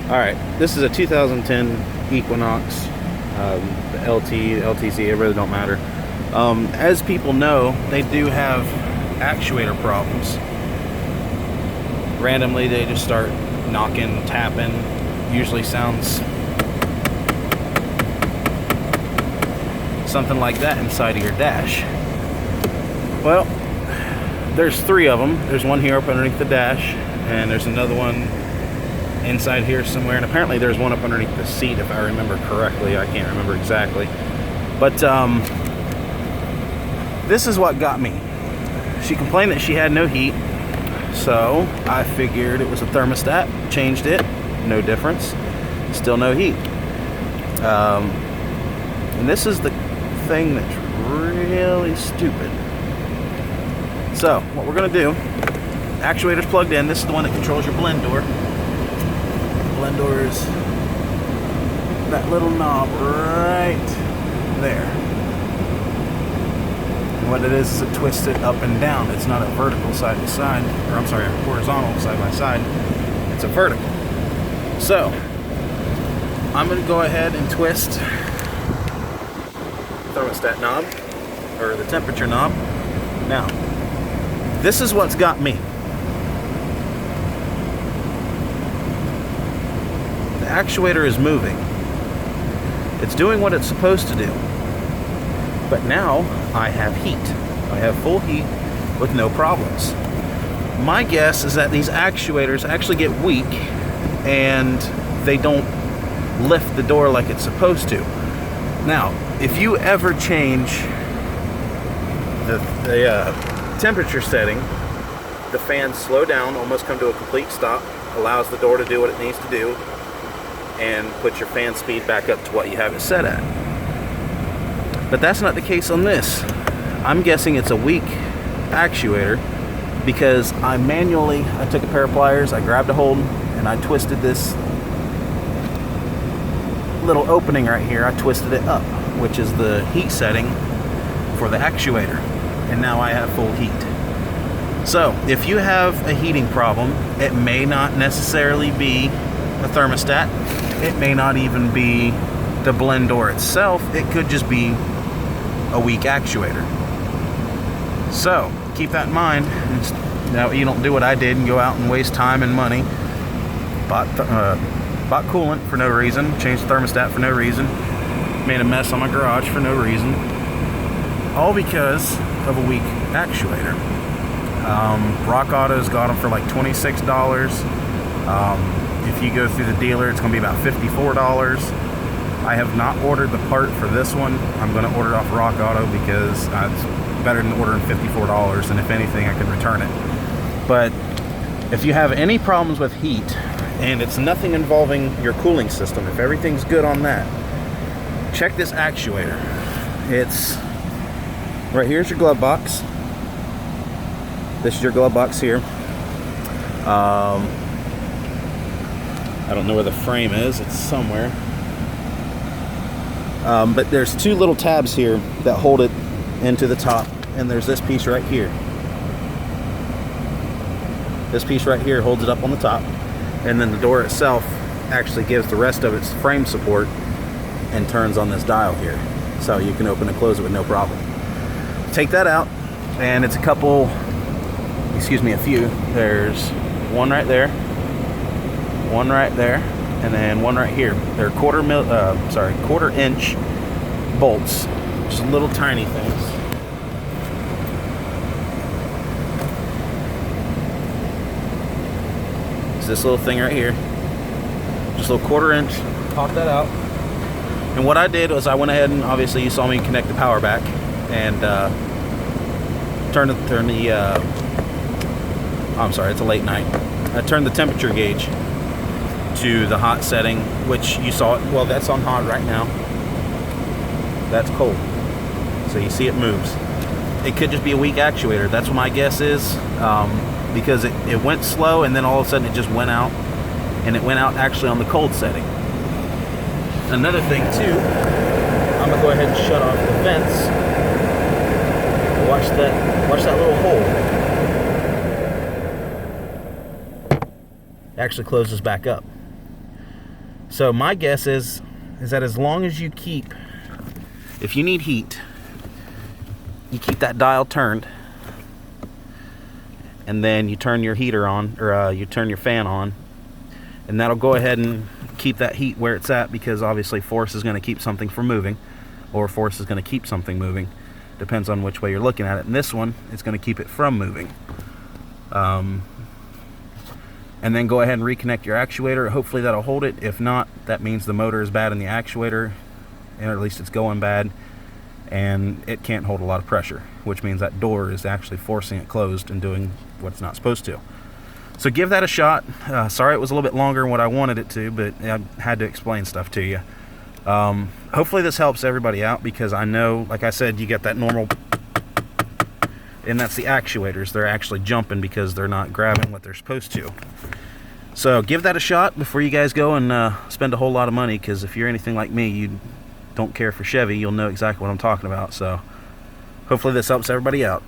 Alright, this is a 2010 Equinox, the LTZ, it really don't matter. As people know, they do have actuator problems. Randomly they just start knocking, tapping, usually sounds something like that inside of your dash. Well, there's three of them. There's one here up underneath the dash, and there's another one inside here somewhere, and apparently there's one up underneath the seat if I remember correctly. I can't remember exactly, but this is what got me. She complained that she had no heat, so I figured it was a thermostat, changed it, no difference, still no heat. And this is the thing that's really stupid. So what we're going to do, actuator's plugged in. This is the one that controls your blend door. Blend door is that little knob right there. And what it is it twists it up and down. It's not a vertical side to side, or I'm sorry, a horizontal side by side. It's a vertical. So I'm going to go ahead and twist the thermostat knob, or the temperature knob. Now, this is what's got me. The actuator is moving. It's doing what it's supposed to do. But now I have heat. I have full heat with no problems. My guess is that these actuators actually get weak and they don't lift the door like it's supposed to. Now, if you ever change the temperature setting, the fans slow down, almost come to a complete stop, allows the door to do what it needs to do, and put your fan speed back up to what you have it set at. But that's not the case on this. I'm guessing it's a weak actuator because I took a pair of pliers, I grabbed a hold, and I twisted this little opening right here. I twisted it up, which is the heat setting for the actuator. And now I have full heat. So if you have a heating problem, it may not necessarily be a thermostat. It may not even be the blend door itself. It could just be a weak actuator. So keep that in mind. Now you don't do what I did and go out and waste time and money. Bought coolant for no reason. Changed the thermostat for no reason. Made a mess on my garage for no reason. All because of a weak actuator. Rock Auto's got them for like $26. If you go through the dealer, it's going to be about $54. I have not ordered the part for this one. I'm going to order it off Rock Auto because it's better than ordering $54, and if anything, I can return it. But if you have any problems with heat, and it's nothing involving your cooling system, if everything's good on that, check this actuator. It's right here's your glove box. This is your glove box here. I don't know where the frame is. It's somewhere. But there's two little tabs here that hold it into the top, and there's this piece right here. This piece right here holds it up on the top, and then the door itself actually gives the rest of its frame support and turns on this dial here, so you can open and close it with no problem. Take that out, and it's a few. There's one right there, one right there, and then one right here. They're quarter inch bolts, just little tiny things. It's this little thing right here, just a little quarter inch. Pop that out. And what I did was I went ahead and, obviously you saw me connect the power back and turn the I'm sorry, it's a late night. I turned the temperature gauge to the hot setting, which you saw it. Well, that's on hot right now. That's cold. So you see it moves. It could just be a weak actuator. That's what my guess is, because it went slow and then all of a sudden it just went out, and it went out actually on the cold setting. Another thing too, I'm gonna go ahead and shut off the vents. Watch that little hole. It actually closes back up. So my guess is that as long as you keep, if you need heat, you keep that dial turned, and then you turn your heater on, or you turn your fan on, and that'll go ahead and keep that heat where it's at, because obviously force is going to keep something from moving, or force is going to keep something moving. Depends on which way you're looking at it. And this one is going to keep it from moving. And then go ahead and reconnect your actuator. Hopefully that'll hold it. If not, that means the motor is bad in the actuator, or at least it's going bad, and it can't hold a lot of pressure, which means that door is actually forcing it closed and doing what it's not supposed to. So give that a shot. Sorry it was a little bit longer than what I wanted it to, but I had to explain stuff to you. Hopefully this helps everybody out, because I know, like I said, you get that normal, and that's the actuators. They're actually jumping because they're not grabbing what they're supposed to. So give that a shot before you guys go and spend a whole lot of money, because if you're anything like me, you don't care for Chevy, you'll know exactly what I'm talking about. So hopefully this helps everybody out.